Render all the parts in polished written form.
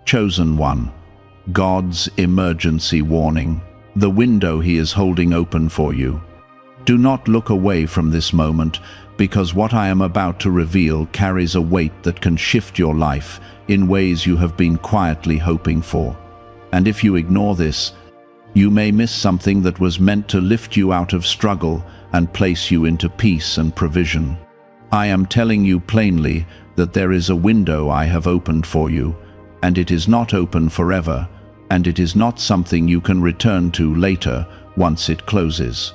Chosen one, God's emergency warning, the window He is holding open for you. Do not look away from this moment, because what I am about to reveal carries a weight that can shift your life in ways you have been quietly hoping for. And if you ignore this, you may miss something that was meant to lift you out of struggle and place you into peace and provision. I am telling you plainly that there is a window I have opened for you, and it is not open forever, and it is not something you can return to later once it closes.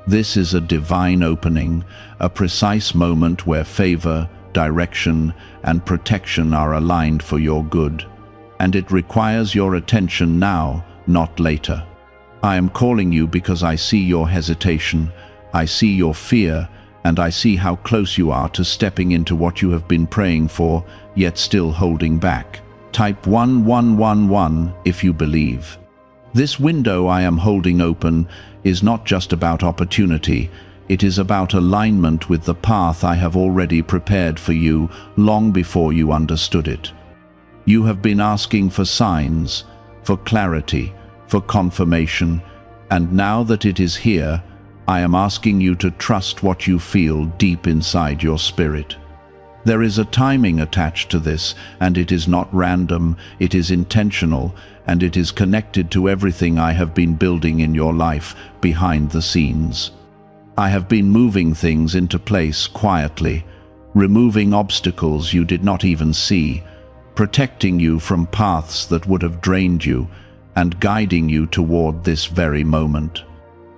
This is a divine opening, a precise moment where favor, direction, and protection are aligned for your good. And it requires your attention now, not later. I am calling you because I see your hesitation, I see your fear, and I see how close you are to stepping into what you have been praying for, yet still holding back. Type 1111 if you believe. This window I am holding open is not just about opportunity, it is about alignment with the path I have already prepared for you long before you understood it. You have been asking for signs, for clarity, for confirmation, and now that it is here, I am asking you to trust what you feel deep inside your spirit. There is a timing attached to this, and it is not random, it is intentional, and it is connected to everything I have been building in your life behind the scenes. I have been moving things into place quietly, removing obstacles you did not even see, protecting you from paths that would have drained you, and guiding you toward this very moment.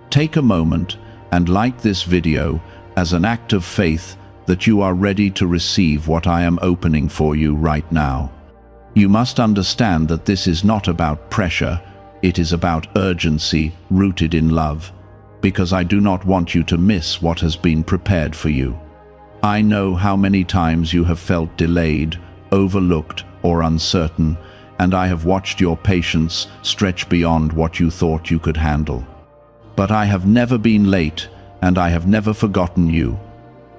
Take a moment and like this video as an act of faith that you are ready to receive what I am opening for you right now. You must understand that this is not about pressure, it is about urgency rooted in love, because I do not want you to miss what has been prepared for you. I know how many times you have felt delayed, overlooked, or uncertain, and I have watched your patience stretch beyond what you thought you could handle. But I have never been late, and I have never forgotten you.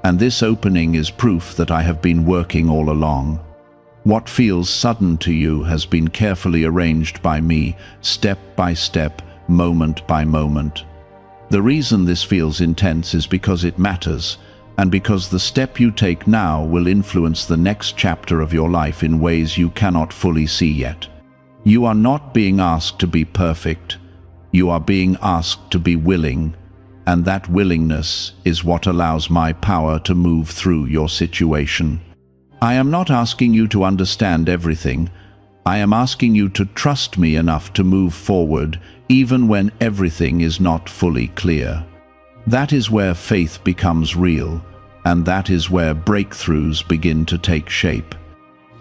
And this opening is proof that I have been working all along. What feels sudden to you has been carefully arranged by me, step by step, moment by moment. The reason this feels intense is because it matters, and because the step you take now will influence the next chapter of your life in ways you cannot fully see yet. You are not being asked to be perfect. You are being asked to be willing, and that willingness is what allows my power to move through your situation. I am not asking you to understand everything. I am asking you to trust me enough to move forward, even when everything is not fully clear. That is where faith becomes real, and that is where breakthroughs begin to take shape.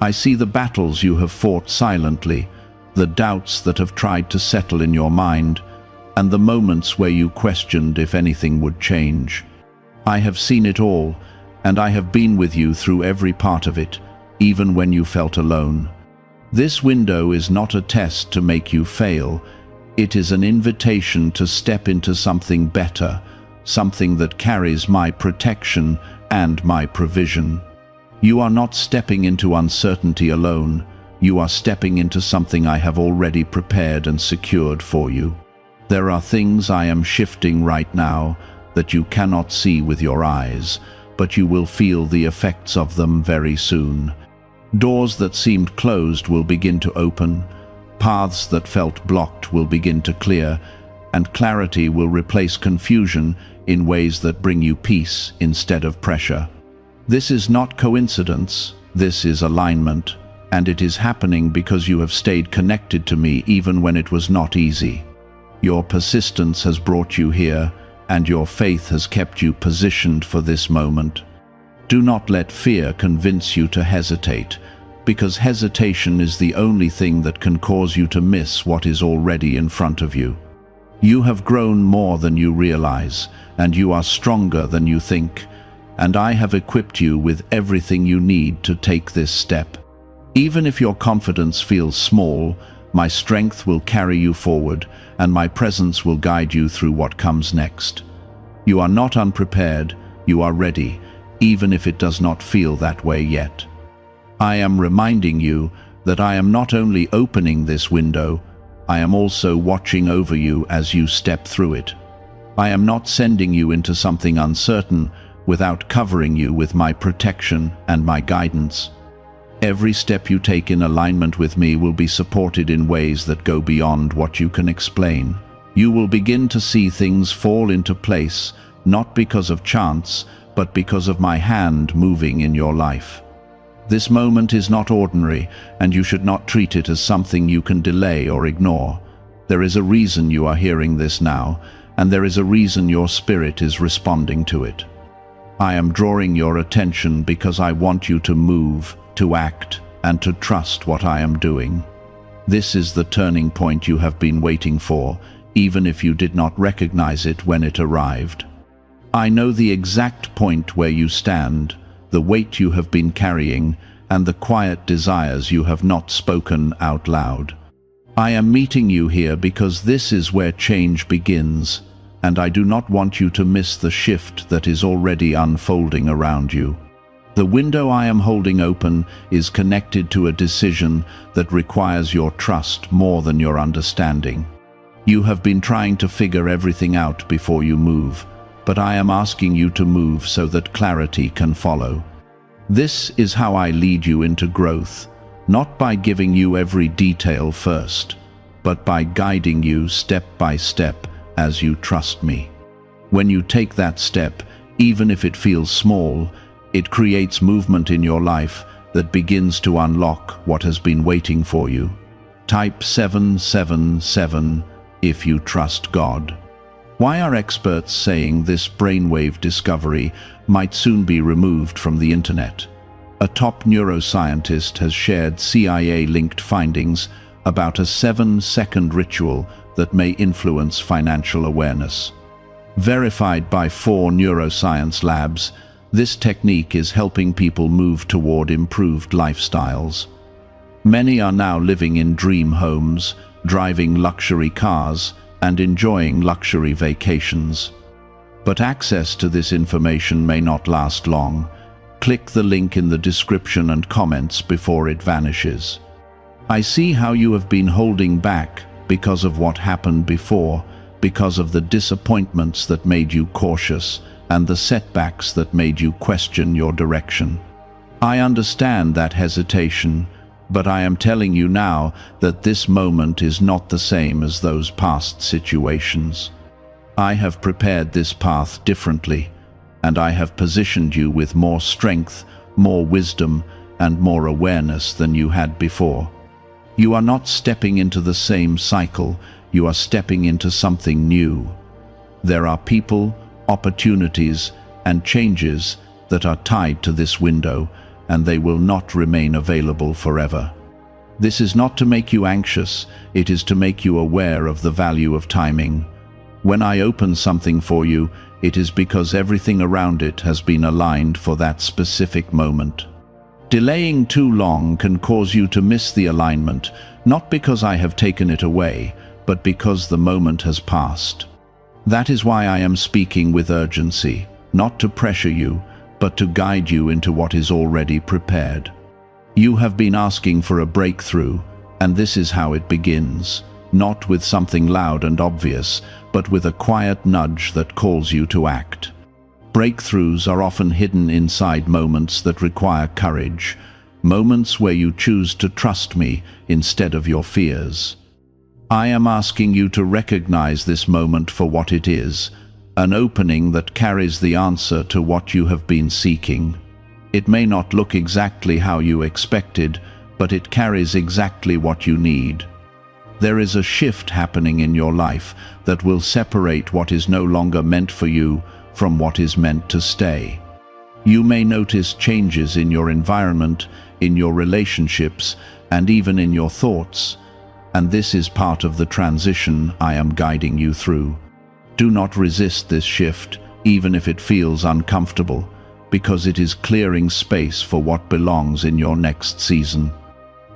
I see the battles you have fought silently, the doubts that have tried to settle in your mind, and the moments where you questioned if anything would change. I have seen it all, and I have been with you through every part of it, even when you felt alone. This window is not a test to make you fail. It is an invitation to step into something better, something that carries my protection and my provision. You are not stepping into uncertainty alone. You are stepping into something I have already prepared and secured for you. There are things I am shifting right now that you cannot see with your eyes, but you will feel the effects of them very soon. Doors that seemed closed will begin to open, paths that felt blocked will begin to clear, and clarity will replace confusion in ways that bring you peace instead of pressure. This is not coincidence, this is alignment, and it is happening because you have stayed connected to me even when it was not easy. Your persistence has brought you here, and your faith has kept you positioned for this moment. Do not let fear convince you to hesitate, because hesitation is the only thing that can cause you to miss what is already in front of you. You have grown more than you realize, and you are stronger than you think, and I have equipped you with everything you need to take this step. Even if your confidence feels small, my strength will carry you forward, and my presence will guide you through what comes next. You are not unprepared, you are ready, even if it does not feel that way yet. I am reminding you that I am not only opening this window, I am also watching over you as you step through it. I am not sending you into something uncertain without covering you with my protection and my guidance. Every step you take in alignment with me will be supported in ways that go beyond what you can explain. You will begin to see things fall into place, not because of chance, but because of my hand moving in your life. This moment is not ordinary, and you should not treat it as something you can delay or ignore. There is a reason you are hearing this now, and there is a reason your spirit is responding to it. I am drawing your attention because I want you to move, to act, and to trust what I am doing. This is the turning point you have been waiting for, even if you did not recognize it when it arrived. I know the exact point where you stand, the weight you have been carrying, and the quiet desires you have not spoken out loud. I am meeting you here because this is where change begins, and I do not want you to miss the shift that is already unfolding around you. The window I am holding open is connected to a decision that requires your trust more than your understanding. You have been trying to figure everything out before you move, but I am asking you to move so that clarity can follow. This is how I lead you into growth, not by giving you every detail first, but by guiding you step by step as you trust me. When you take that step, even if it feels small, it creates movement in your life that begins to unlock what has been waiting for you. Type 777 if you trust God. Why are experts saying this brainwave discovery might soon be removed from the internet? A top neuroscientist has shared CIA-linked findings about a 7-second ritual that may influence financial awareness. Verified by 4 neuroscience labs, this technique is helping people move toward improved lifestyles. Many are now living in dream homes, driving luxury cars, and enjoying luxury vacations. But access to this information may not last long. Click the link in the description and comments before it vanishes. I see how you have been holding back because of what happened before, because of the disappointments that made you cautious, and the setbacks that made you question your direction. I understand that hesitation, but I am telling you now that this moment is not the same as those past situations. I have prepared this path differently, and I have positioned you with more strength, more wisdom, and more awareness than you had before. You are not stepping into the same cycle, you are stepping into something new. There are people, opportunities, and changes that are tied to this window, and they will not remain available forever. This is not to make you anxious, it is to make you aware of the value of timing. When I open something for you, it is because everything around it has been aligned for that specific moment. Delaying too long can cause you to miss the alignment, not because I have taken it away, but because the moment has passed. That is why I am speaking with urgency, not to pressure you, but to guide you into what is already prepared. You have been asking for a breakthrough, and this is how it begins, not with something loud and obvious, but with a quiet nudge that calls you to act. Breakthroughs are often hidden inside moments that require courage, moments where you choose to trust me instead of your fears. I am asking you to recognize this moment for what it is, an opening that carries the answer to what you have been seeking. It may not look exactly how you expected, but it carries exactly what you need. There is a shift happening in your life that will separate what is no longer meant for you from what is meant to stay. You may notice changes in your environment, in your relationships, and even in your thoughts. And this is part of the transition I am guiding you through. Do not resist this shift, even if it feels uncomfortable, because it is clearing space for what belongs in your next season.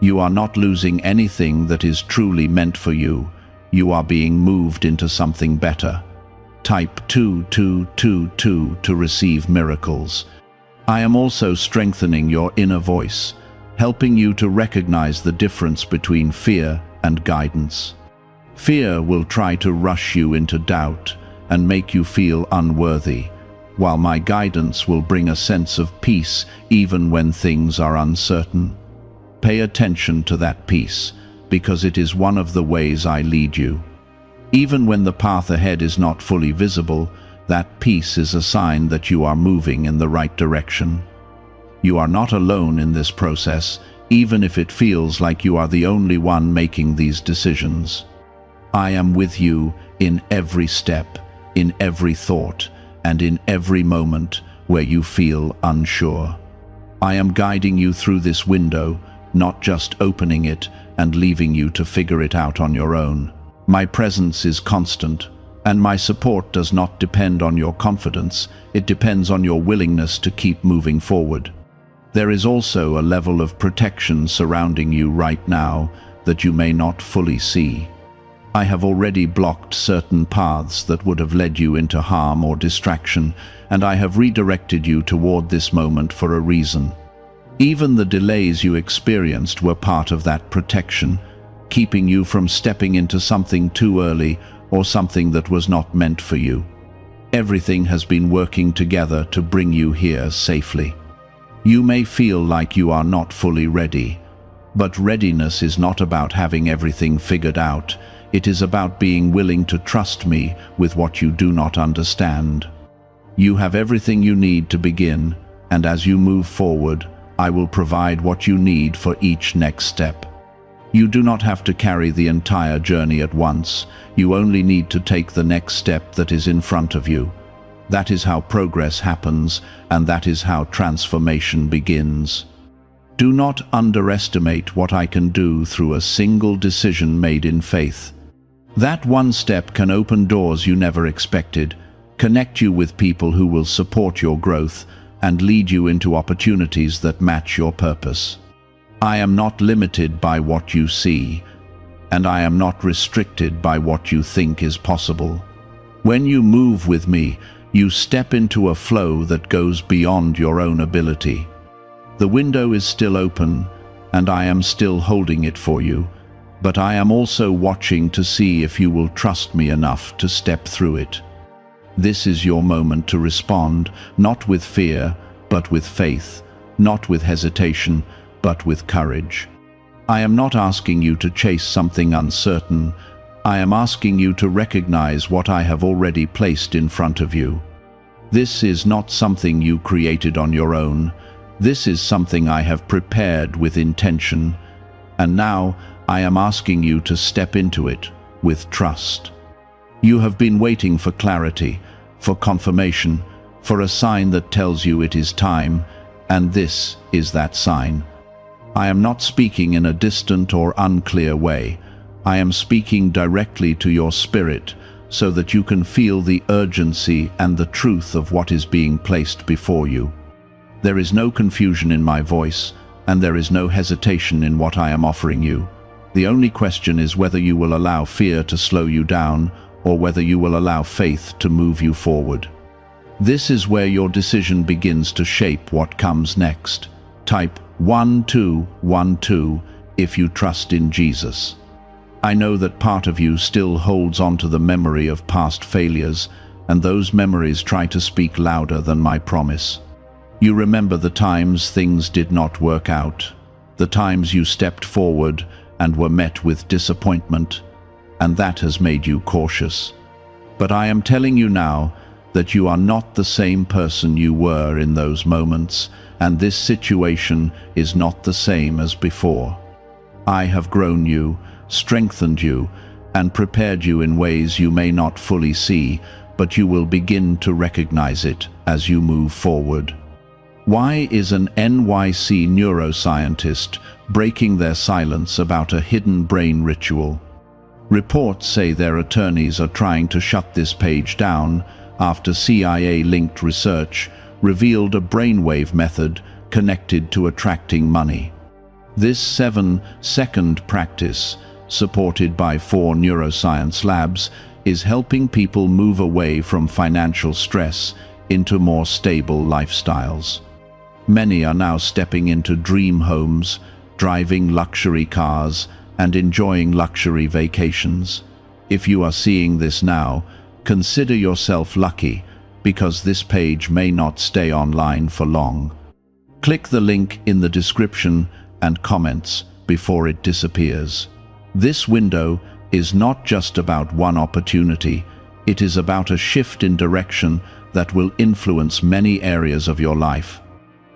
You are not losing anything that is truly meant for you. You are being moved into something better. Type 2222 to receive miracles. I am also strengthening your inner voice. helping you to recognize the difference between fear and guidance. Fear will try to rush you into doubt and make you feel unworthy, while my guidance will bring a sense of peace even when things are uncertain. Pay attention to that peace, because it is one of the ways I lead you. Even when the path ahead is not fully visible, that peace is a sign that you are moving in the right direction. You are not alone in this process, even if it feels like you are the only one making these decisions. I am with you in every step, in every thought, and in every moment where you feel unsure. I am guiding you through this window, not just opening it and leaving you to figure it out on your own. My presence is constant, and my support does not depend on your confidence, it depends on your willingness to keep moving forward. There is also a level of protection surrounding you right now that you may not fully see. I have already blocked certain paths that would have led you into harm or distraction, and I have redirected you toward this moment for a reason. Even the delays you experienced were part of that protection, keeping you from stepping into something too early or something that was not meant for you. Everything has been working together to bring you here safely. You may feel like you are not fully ready, but readiness is not about having everything figured out. It is about being willing to trust me with what you do not understand. You have everything you need to begin, and as you move forward, I will provide what you need for each next step. You do not have to carry the entire journey at once. You only need to take the next step that is in front of you. That is how progress happens, and that is how transformation begins. Do not underestimate what I can do through a single decision made in faith. That one step can open doors you never expected, connect you with people who will support your growth, and lead you into opportunities that match your purpose. I am not limited by what you see, and I am not restricted by what you think is possible. When you move with me, you step into a flow that goes beyond your own ability. The window is still open, and I am still holding it for you, but I am also watching to see if you will trust me enough to step through it. This is your moment to respond, not with fear, but with faith, not with hesitation, but with courage. I am not asking you to chase something uncertain. I am asking you to recognize what I have already placed in front of you. This is not something you created on your own. This is something I have prepared with intention, and now I am asking you to step into it with trust. You have been waiting for clarity, for confirmation, for a sign that tells you it is time, and this is that sign. I am not speaking in a distant or unclear way. I am speaking directly to your spirit so that you can feel the urgency and the truth of what is being placed before you. There is no confusion in my voice, and there is no hesitation in what I am offering you. The only question is whether you will allow fear to slow you down or whether you will allow faith to move you forward. This is where your decision begins to shape what comes next. Type 1212 if you trust in Jesus. I know that part of you still holds on to the memory of past failures, and those memories try to speak louder than my promise. You remember the times things did not work out, the times you stepped forward and were met with disappointment, and that has made you cautious. But I am telling you now that you are not the same person you were in those moments, and this situation is not the same as before. I have grown you, strengthened you, and prepared you in ways you may not fully see, but you will begin to recognize it as you move forward. Why is an NYC neuroscientist breaking their silence about a hidden brain ritual? Reports say their attorneys are trying to shut this page down after CIA-linked research revealed a brainwave method connected to attracting money. This 7-second practice, supported by 4 neuroscience labs, is helping people move away from financial stress into more stable lifestyles. Many are now stepping into dream homes, driving luxury cars, and enjoying luxury vacations. If you are seeing this now, consider yourself lucky, because this page may not stay online for long. Click the link in the description and comments before it disappears. This window is not just about one opportunity, it is about a shift in direction that will influence many areas of your life.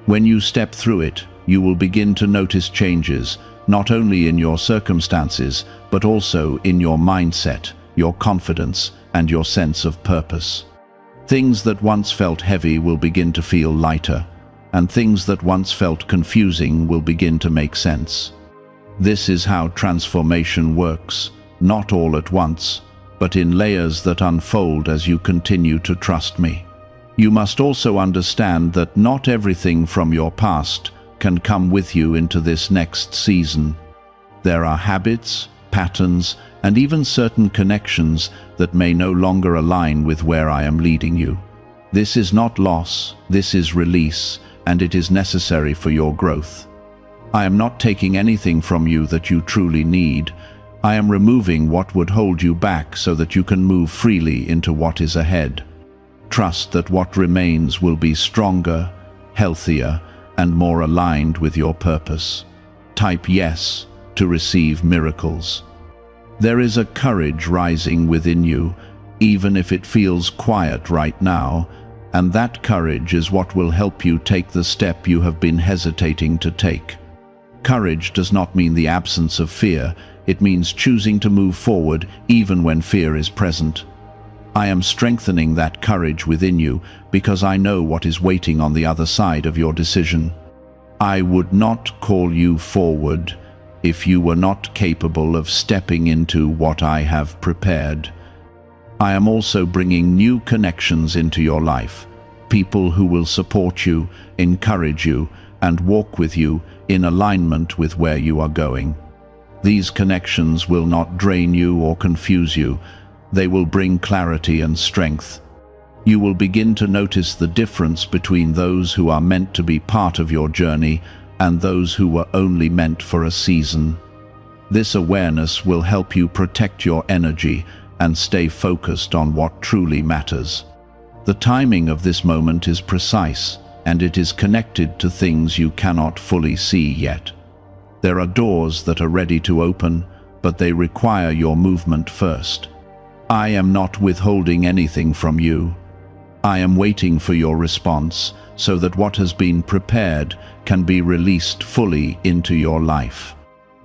When you step through it, you will begin to notice changes, not only in your circumstances, but also in your mindset, your confidence, and your sense of purpose. Things that once felt heavy will begin to feel lighter, and things that once felt confusing will begin to make sense. This is how transformation works, not all at once, but in layers that unfold as you continue to trust me. You must also understand that not everything from your past can come with you into this next season. There are habits, patterns, and even certain connections that may no longer align with where I am leading you. This is not loss, this is release, and it is necessary for your growth. I am not taking anything from you that you truly need. I am removing what would hold you back so that you can move freely into what is ahead. Trust that what remains will be stronger, healthier, and more aligned with your purpose. Type yes to receive miracles. There is a courage rising within you, even if it feels quiet right now, and that courage is what will help you take the step you have been hesitating to take. Courage does not mean the absence of fear, it means choosing to move forward even when fear is present. I am strengthening that courage within you because I know what is waiting on the other side of your decision. I would not call you forward if you were not capable of stepping into what I have prepared. I am also bringing new connections into your life, people who will support you, encourage you, and walk with you in alignment with where you are going. These connections will not drain you or confuse you. They will bring clarity and strength. You will begin to notice the difference between those who are meant to be part of your journey and those who were only meant for a season. This awareness will help you protect your energy and stay focused on what truly matters. The timing of this moment is precise, and it is connected to things you cannot fully see yet. There are doors that are ready to open, but they require your movement first. I am not withholding anything from you. I am waiting for your response so that what has been prepared can be released fully into your life.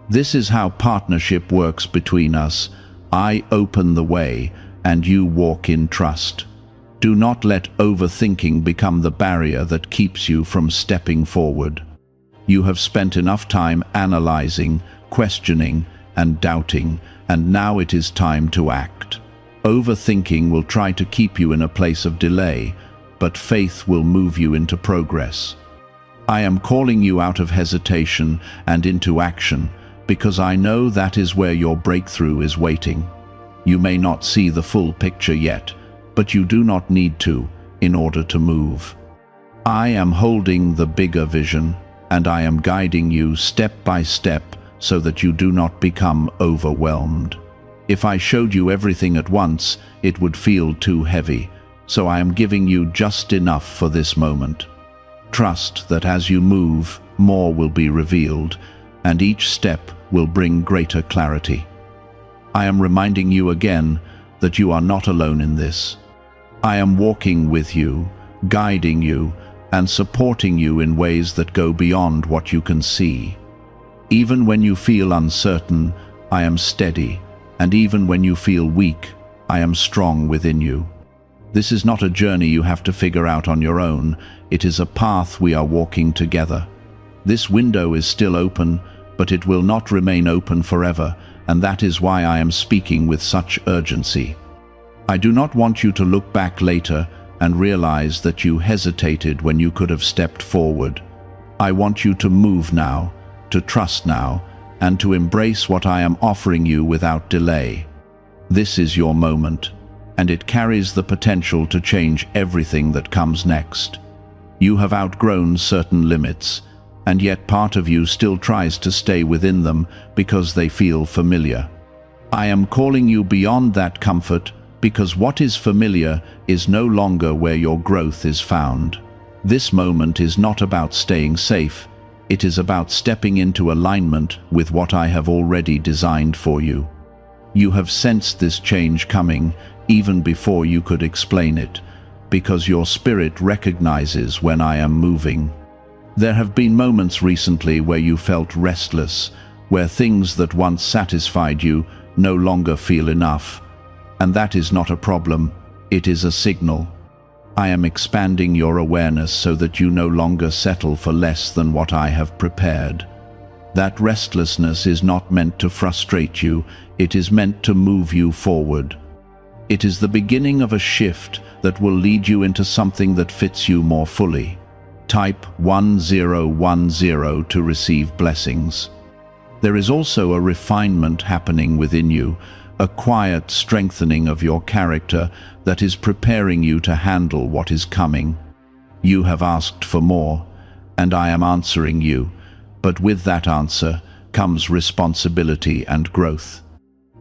This is how partnership works between us. I open the way and you walk in trust. Do not let overthinking become the barrier that keeps you from stepping forward. You have spent enough time analyzing, questioning, and doubting, and now it is time to act. Overthinking will try to keep you in a place of delay, but faith will move you into progress. I am calling you out of hesitation and into action because I know that is where your breakthrough is waiting. You may not see the full picture yet, but you do not need to in order to move. I am holding the bigger vision, and I am guiding you step by step so that you do not become overwhelmed. If I showed you everything at once, it would feel too heavy, so I am giving you just enough for this moment. Trust that as you move, more will be revealed, and each step will bring greater clarity. I am reminding you again that you are not alone in this. I am walking with you, guiding you, and supporting you in ways that go beyond what you can see. Even when you feel uncertain, I am steady, and even when you feel weak, I am strong within you. This is not a journey you have to figure out on your own. It is a path we are walking together. This window is still open, but it will not remain open forever, and that is why I am speaking with such urgency. I do not want you to look back later and realize that you hesitated when you could have stepped forward. I want you to move now, to trust now, and to embrace what I am offering you without delay. This is your moment, and it carries the potential to change everything that comes next. You have outgrown certain limits, and yet part of you still tries to stay within them because they feel familiar. I am calling you beyond that comfort because what is familiar is no longer where your growth is found. This moment is not about staying safe. It is about stepping into alignment with what I have already designed for you. You have sensed this change coming even before you could explain it, because your spirit recognizes when I am moving. There have been moments recently where you felt restless, where things that once satisfied you no longer feel enough. And that is not a problem, it is a signal. I am expanding your awareness so that you no longer settle for less than what I have prepared. That restlessness is not meant to frustrate you, it is meant to move you forward. It is the beginning of a shift that will lead you into something that fits you more fully. Type 1010 to receive blessings. There is also a refinement happening within you, a quiet strengthening of your character that is preparing you to handle what is coming. You have asked for more, and I am answering you, but with that answer comes responsibility and growth.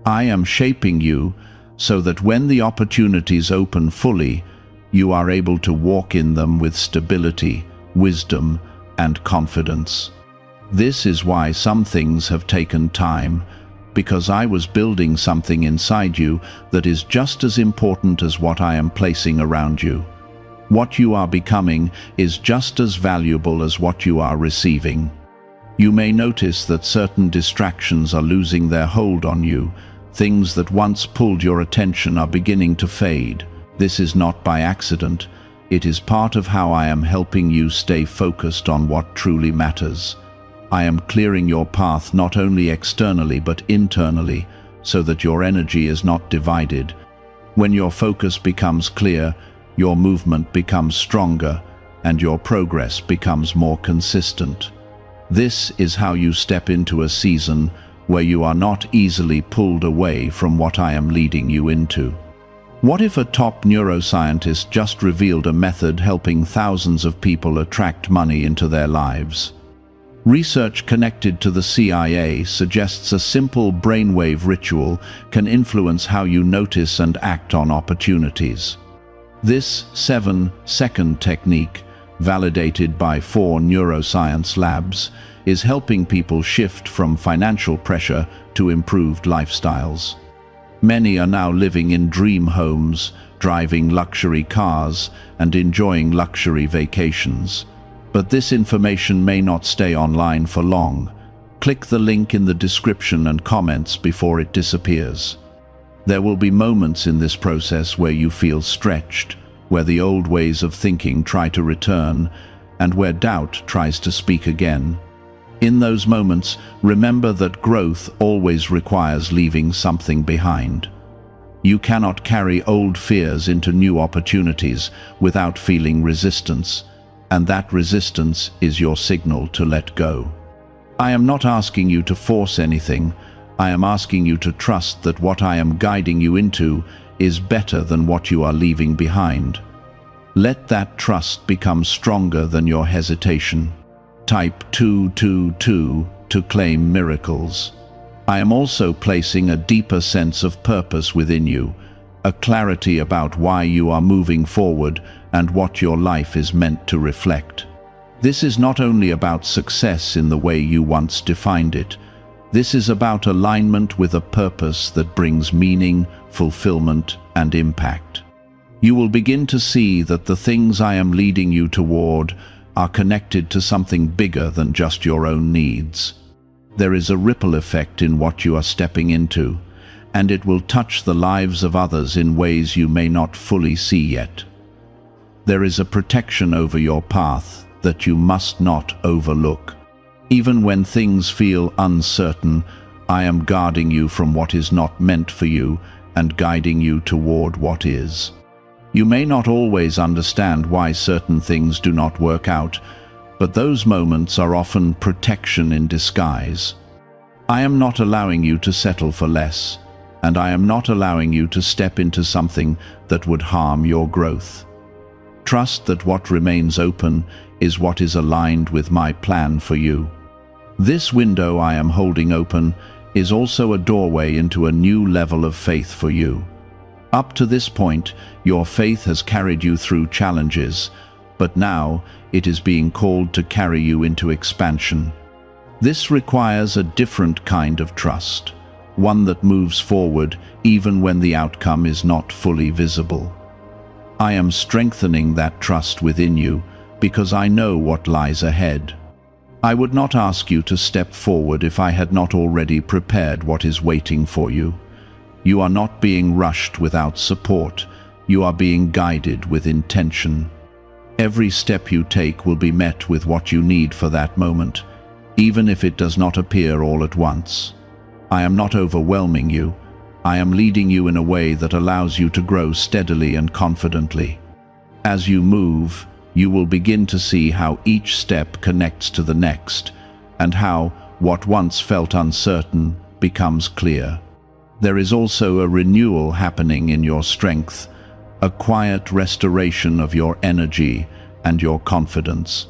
I am shaping you so that when the opportunities open fully, you are able to walk in them with stability, wisdom, and confidence. This is why some things have taken time, because I was building something inside you that is just as important as what I am placing around you. What you are becoming is just as valuable as what you are receiving. You may notice that certain distractions are losing their hold on you. Things that once pulled your attention are beginning to fade. This is not by accident. It is part of how I am helping you stay focused on what truly matters. I am clearing your path not only externally but internally, so that your energy is not divided. When your focus becomes clear, your movement becomes stronger, and your progress becomes more consistent. This is how you step into a season where you are not easily pulled away from what I am leading you into. What if a top neuroscientist just revealed a method helping thousands of people attract money into their lives? Research connected to the CIA suggests a simple brainwave ritual can influence how you notice and act on opportunities. This 7-second technique, validated by 4 neuroscience labs, is helping people shift from financial pressure to improved lifestyles. Many are now living in dream homes, driving luxury cars, and enjoying luxury vacations. But this information may not stay online for long. Click the link in the description and comments before it disappears. There will be moments in this process where you feel stretched, where the old ways of thinking try to return, and where doubt tries to speak again. In those moments, remember that growth always requires leaving something behind. You cannot carry old fears into new opportunities without feeling resistance, and that resistance is your signal to let go. I am not asking you to force anything. I am asking you to trust that what I am guiding you into is better than what you are leaving behind. Let that trust become stronger than your hesitation. Type 222 to claim miracles. I am also placing a deeper sense of purpose within you, a clarity about why you are moving forward and what your life is meant to reflect. This is not only about success in the way you once defined it. This is about alignment with a purpose that brings meaning, fulfillment, and impact. You will begin to see that the things I am leading you toward are connected to something bigger than just your own needs. There is a ripple effect in what you are stepping into, and it will touch the lives of others in ways you may not fully see yet. There is a protection over your path that you must not overlook. Even when things feel uncertain, I am guarding you from what is not meant for you and guiding you toward what is. You may not always understand why certain things do not work out, but those moments are often protection in disguise. I am not allowing you to settle for less, and I am not allowing you to step into something that would harm your growth. Trust that what remains open is what is aligned with my plan for you. This window I am holding open is also a doorway into a new level of faith for you. Up to this point, your faith has carried you through challenges, but now it is being called to carry you into expansion. This requires a different kind of trust, one that moves forward even when the outcome is not fully visible. I am strengthening that trust within you because I know what lies ahead. I would not ask you to step forward if I had not already prepared what is waiting for you. You are not being rushed without support. You are being guided with intention. Every step you take will be met with what you need for that moment, even if it does not appear all at once. I am not overwhelming you. I am leading you in a way that allows you to grow steadily and confidently. As you move, you will begin to see how each step connects to the next, and how what once felt uncertain becomes clear. There is also a renewal happening in your strength, a quiet restoration of your energy and your confidence.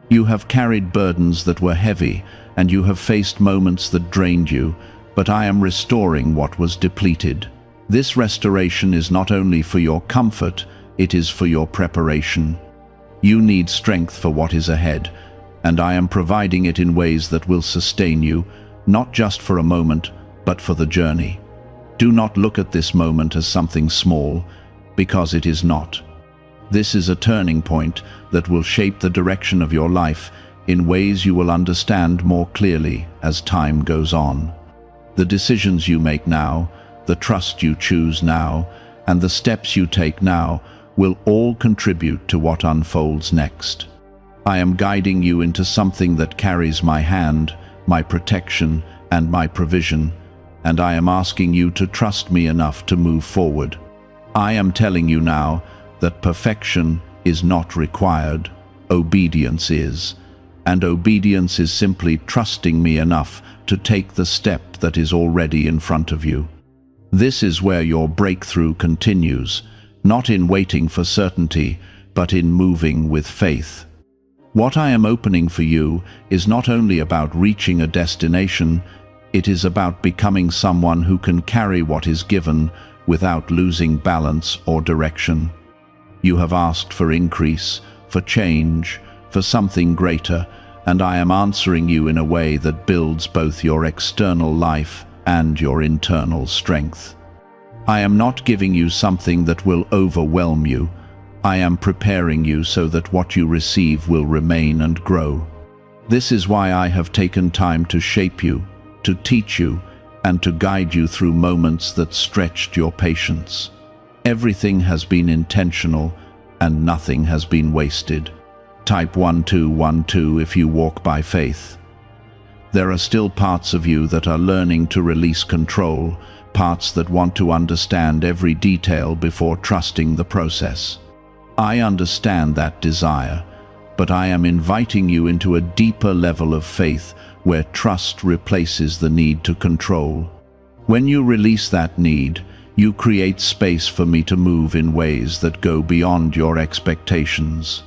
You have carried burdens that were heavy, and you have faced moments that drained you, but I am restoring what was depleted. This restoration is not only for your comfort, it is for your preparation. You need strength for what is ahead, and I am providing it in ways that will sustain you, not just for a moment, but for the journey. Do not look at this moment as something small, because it is not. This is a turning point that will shape the direction of your life in ways you will understand more clearly as time goes on. The decisions you make now, the trust you choose now, and the steps you take now will all contribute to what unfolds next. I am guiding you into something that carries my hand, my protection, and my provision, and I am asking you to trust me enough to move forward. I am telling you now that perfection is not required, obedience is, and obedience is simply trusting me enough to take the step that is already in front of you. This is where your breakthrough continues, not in waiting for certainty, but in moving with faith. What I am opening for you is not only about reaching a destination, it is about becoming someone who can carry what is given without losing balance or direction. You have asked for increase, for change, for something greater, and I am answering you in a way that builds both your external life and your internal strength. I am not giving you something that will overwhelm you. I am preparing you so that what you receive will remain and grow. This is why I have taken time to shape you, to teach you, and to guide you through moments that stretched your patience. Everything has been intentional, and nothing has been wasted. Type 1212 if you walk by faith. There are still parts of you that are learning to release control, parts that want to understand every detail before trusting the process. I understand that desire, but I am inviting you into a deeper level of faith where trust replaces the need to control. When you release that need, you create space for me to move in ways that go beyond your expectations.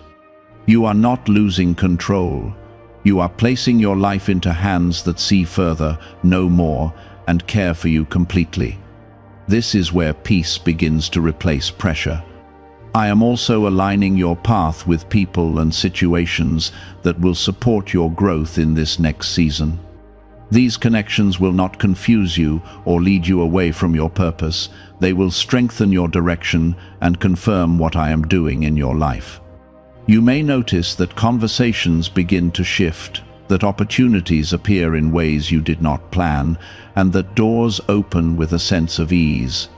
You are not losing control. You are placing your life into hands that see further, know more, and care for you completely. This is where peace begins to replace pressure. I am also aligning your path with people and situations that will support your growth in this next season. These connections will not confuse you or lead you away from your purpose. They will strengthen your direction and confirm what I am doing in your life. You may notice that conversations begin to shift, that opportunities appear in ways you did not plan, and that doors open with a sense of ease.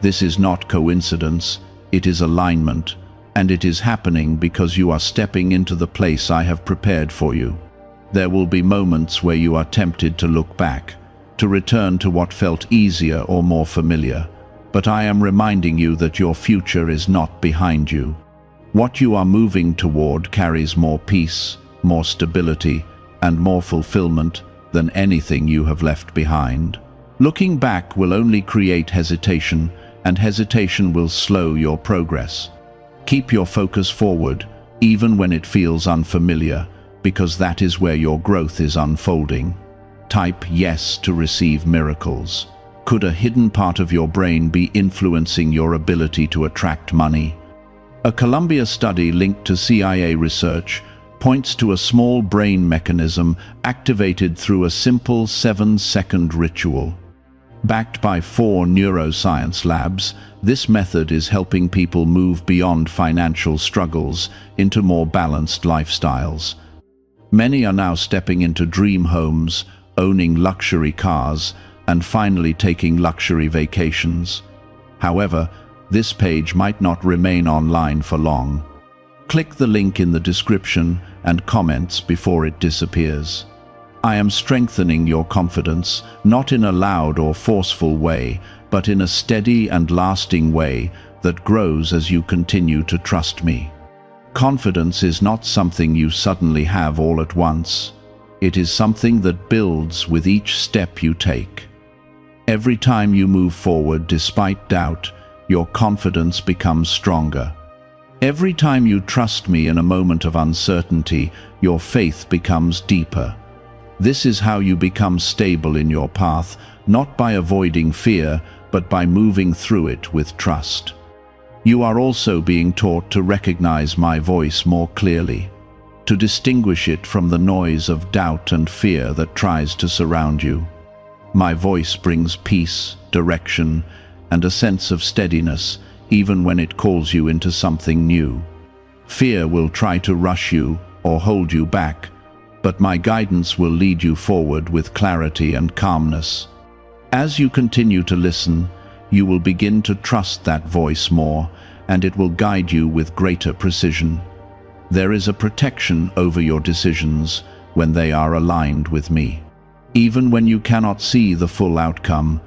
This is not coincidence, it is alignment, and it is happening because you are stepping into the place I have prepared for you. There will be moments where you are tempted to look back, to return to what felt easier or more familiar, but I am reminding you that your future is not behind you. What you are moving toward carries more peace, more stability, and more fulfillment than anything you have left behind. Looking back will only create hesitation, and hesitation will slow your progress. Keep your focus forward, even when it feels unfamiliar, because that is where your growth is unfolding. Type yes to receive miracles. Could a hidden part of your brain be influencing your ability to attract money? A Columbia study linked to CIA research points to a small brain mechanism activated through a simple 7-second ritual. Backed by 4 neuroscience labs, this method is helping people move beyond financial struggles into more balanced lifestyles. Many are now stepping into dream homes, owning luxury cars, and finally taking luxury vacations. However, this page might not remain online for long. Click the link in the description and comments before it disappears. I am strengthening your confidence, not in a loud or forceful way, but in a steady and lasting way that grows as you continue to trust me. Confidence is not something you suddenly have all at once. It is something that builds with each step you take. Every time you move forward despite doubt, your confidence becomes stronger. Every time you trust me in a moment of uncertainty, your faith becomes deeper. This is how you become stable in your path, not by avoiding fear, but by moving through it with trust. You are also being taught to recognize my voice more clearly, to distinguish it from the noise of doubt and fear that tries to surround you. My voice brings peace, direction, and a sense of steadiness, even when it calls you into something new. Fear will try to rush you or hold you back, but my guidance will lead you forward with clarity and calmness. As you continue to listen, you will begin to trust that voice more, and it will guide you with greater precision. There is a protection over your decisions when they are aligned with me. Even when you cannot see the full outcome,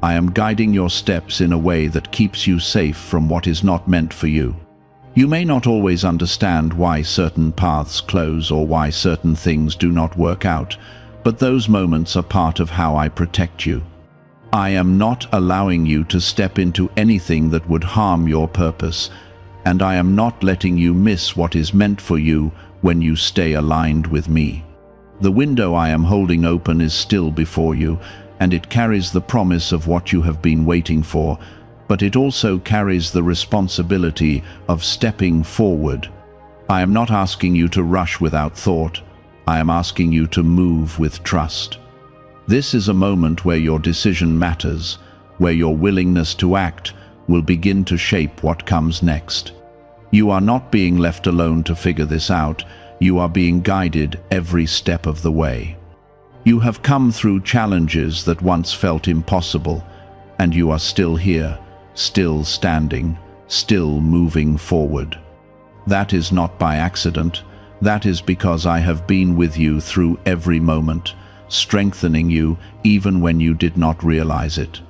I am guiding your steps in a way that keeps you safe from what is not meant for you. You may not always understand why certain paths close or why certain things do not work out, but those moments are part of how I protect you. I am not allowing you to step into anything that would harm your purpose, and I am not letting you miss what is meant for you when you stay aligned with me. The window I am holding open is still before you, and it carries the promise of what you have been waiting for, but it also carries the responsibility of stepping forward. I am not asking you to rush without thought. I am asking you to move with trust. This is a moment where your decision matters, where your willingness to act will begin to shape what comes next. You are not being left alone to figure this out. You are being guided every step of the way. You have come through challenges that once felt impossible, and you are still here, still standing, still moving forward. That is not by accident. That is because I have been with you through every moment, strengthening you even when you did not realize it.